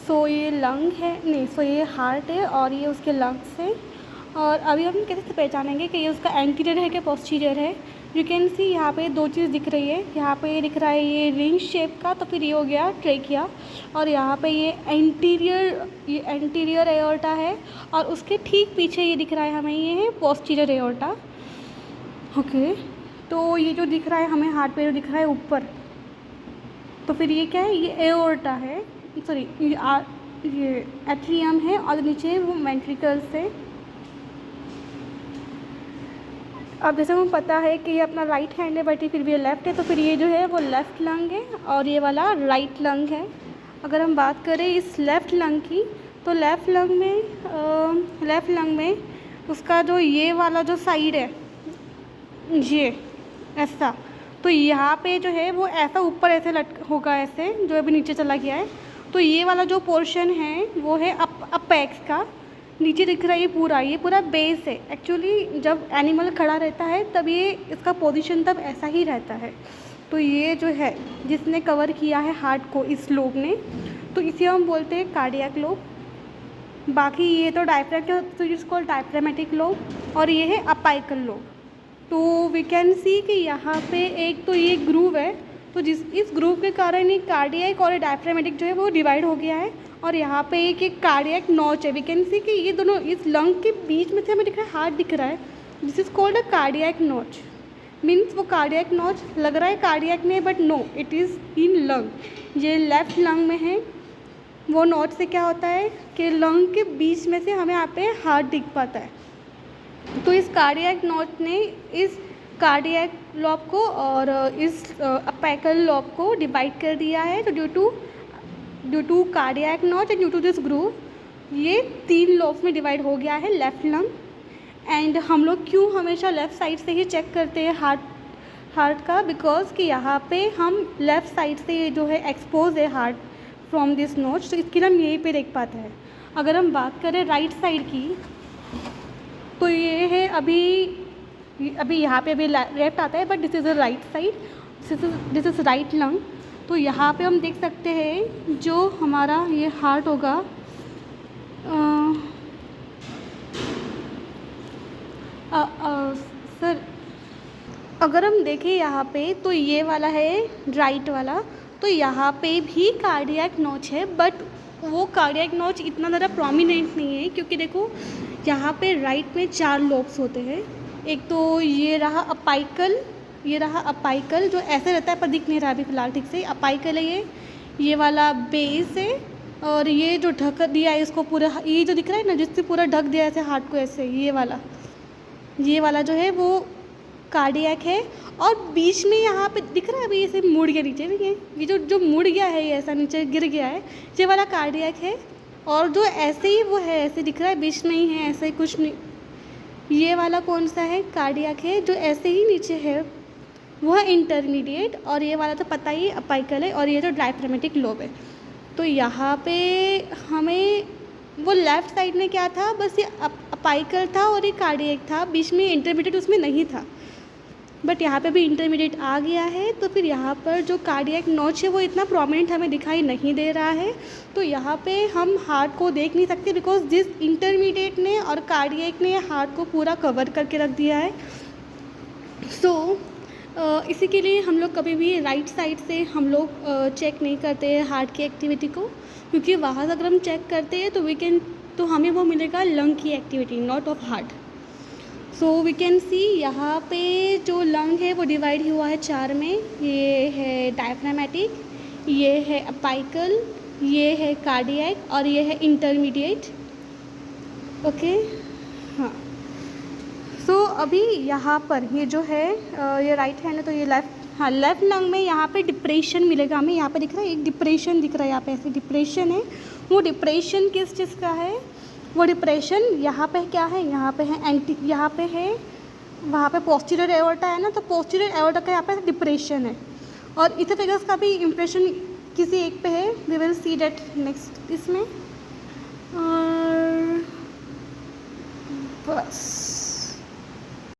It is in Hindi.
सो ये लंग है, नहीं सो ये हार्ट है और ये उसके लंग्स है। और अभी हम कैसे पहचानेंगे कि ये उसका एंटीरियर है कि पोस्टीरियर है। यू कैन सी यहाँ पे दो चीज़ दिख रही है। यहाँ पे दिख रहा है ये रिंग शेप का, तो फिर ये हो गया ट्रेकिया। और यहाँ पे ये एंटीरियर एओर्टा है और उसके ठीक पीछे ये दिख रहा है हमें, ये है पोस्टीरियर एओर्टा। ओके, तो ये जो दिख रहा है हमें हार्ट पे जो दिख रहा है ऊपर, तो फिर ये क्या है, ये एओर्टा है, सॉरी ये एट्रियम है और नीचे वो वेंट्रिकल्स है। अब जैसे हमें पता है कि ये अपना राइट हैंड है बट फिर भी ये लेफ़्ट है, तो फिर ये जो है वो लेफ़्ट लंग है और ये वाला राइट लंग है। अगर हम बात करें इस लेफ़्ट लंग की, तो लेफ़्ट लंग में उसका जो ये वाला जो साइड है, ये ऐसा, तो यहाँ पे जो है वो ऐसा ऊपर ऐसे होगा, ऐसे जो अभी नीचे चला गया है। तो ये वाला जो पोर्शन है वो है अपेक्स का, नीचे दिख रहा है ये पूरा बेस है। एक्चुअली जब एनिमल खड़ा रहता है तब ये इसका पोजीशन तब ऐसा ही रहता है। तो ये जो है जिसने कवर किया है हार्ट को इस लोब ने, तो इसे हम बोलते हैं कार्डियक लोब। बाकी ये तो डायफ्रामेटिक लोब और ये है अपाइकल लोब। तो वी कैन सी कि यहाँ पे एक तो ये ग्रूव है, तो इस ग्रूव के कारण ये कार्डियक और डायफ्रामेटिक जो है वो डिवाइड हो गया है। और यहाँ पे एक कार्डियक नॉच है। वी कैन सी कि ये दोनों इस लंग के बीच में से हमें दिख रहा है हार्ट दिख रहा है। This is called a cardiac notch. Means वो कार्डियक नॉच लग रहा है कार्डियक में, but no, it is in lung. ये लेफ्ट लंग में है। वो नॉच से क्या होता है कि लंग के बीच में से हमें यहाँ पे हार्ट दिख पाता है। तो इस कार्डियक नॉच ने इस कार्डियक लॉब को और इस अपेकल लॉब को डिवाइड कर दिया है। तो due to cardiac notch and due to this groove ये 3 लॉब्स में डिवाइड हो गया है लेफ़्ट लंग। एंड हम लोग क्यों हमेशा लेफ़्ट साइड से ही चेक करते हैं हार्ट का, बिकॉज कि यहाँ पे हम लेफ़्ट साइड से जो है एक्सपोज है हार्ट फ्रॉम दिस नॉच, तो इसके लिए हम यहीं पे देख पाते हैं। अगर हम बात करें राइट साइड की, तो ये है अभी यहाँ पे अभी लेफ्ट आता है, but this is a right side, this is right lung. तो यहाँ पे हम देख सकते हैं जो हमारा ये हार्ट होगा, सर अगर हम देखें यहाँ पे, तो ये वाला है राइट वाला, तो यहाँ पे भी कार्डियक नॉच है, बट वो कार्डियक नॉच इतना ज़्यादा प्रोमिनेंट नहीं है, क्योंकि देखो यहाँ पे राइट में 4 लोब्स होते हैं। एक तो ये रहा अपाइकल जो ऐसे रहता है पर दिख नहीं रहा अभी फ़िलहाल ठीक से। अपाइकल है ये वाला बेस है, और ये जो ढक दिया है इसको पूरा, ये जो दिख रहा है ना जिससे पूरा ढक दिया है ऐसे हार्ट को, ऐसे ये वाला जो है वो कार्डियक है। और बीच में यहाँ पे दिख रहा है अभी ऐसे मुड़ गया नीचे भी, ये जो मुड़ गया है, ये ऐसा नीचे गिर गया है, ये वाला कार्डियक है। और जो ऐसे ही वो है ऐसे दिख रहा है, बीच में ही है, ऐसे ही कुछ नहीं, ये वाला कौन सा है, कार्डियक है, जो ऐसे ही नीचे है वह इंटरमीडिएट, और ये वाला तो पता ही अपाइकल है, और ये जो डायफ्रामेटिक लोब है। तो यहाँ पे हमें वो लेफ़्ट साइड में क्या था, बस ये अपाइकल था और ये कार्डियक था, बीच में इंटरमीडिएट उसमें नहीं था, बट यहाँ पे भी इंटरमीडिएट आ गया है। तो फिर यहाँ पर जो कार्डियक नॉच है वो इतना प्रोमिनेंट हमें दिखाई नहीं दे रहा है। तो यहाँ पे हम हार्ट को देख नहीं सकते, बिकॉज जिस इंटरमीडिएट ने और कार्डियक ने हार्ट को पूरा कवर करके रख दिया है। सो इसी के लिए हम लोग कभी भी राइट साइड से हम लोग चेक नहीं करते हैं हार्ट की एक्टिविटी को, क्योंकि वहाँ से अगर हम चेक करते हैं तो हमें वो मिलेगा लंग की activity, not of heart. So we can see यहाँ पे जो लंग है वो डिवाइड हुआ है 4 में। ये है डायफ्रामेटिक, ये है अपाइकल, ये है कार्डियक और ये है इंटरमीडिएट। ओके, हाँ। सो अभी यहाँ पर ये जो है ये राइट हैंड है, तो ये लेफ़्ट लंग में यहाँ पे डिप्रेशन मिलेगा हमें। यहाँ पे दिख रहा है एक डिप्रेशन दिख रहा है, यहाँ पे ऐसे डिप्रेशन है। वो डिप्रेशन किस चीज़ का है, वो डिप्रेशन यहाँ पे क्या है, यहाँ पे है वहाँ पे पोस्टीरियर एओर्टा है ना, तो पोस्टीरियर एओर्टा का यहाँ पे डिप्रेशन है। और इसी फिगर्स का भी इम्प्रेशन किसी एक पे है, we will see that next इसमें। और बस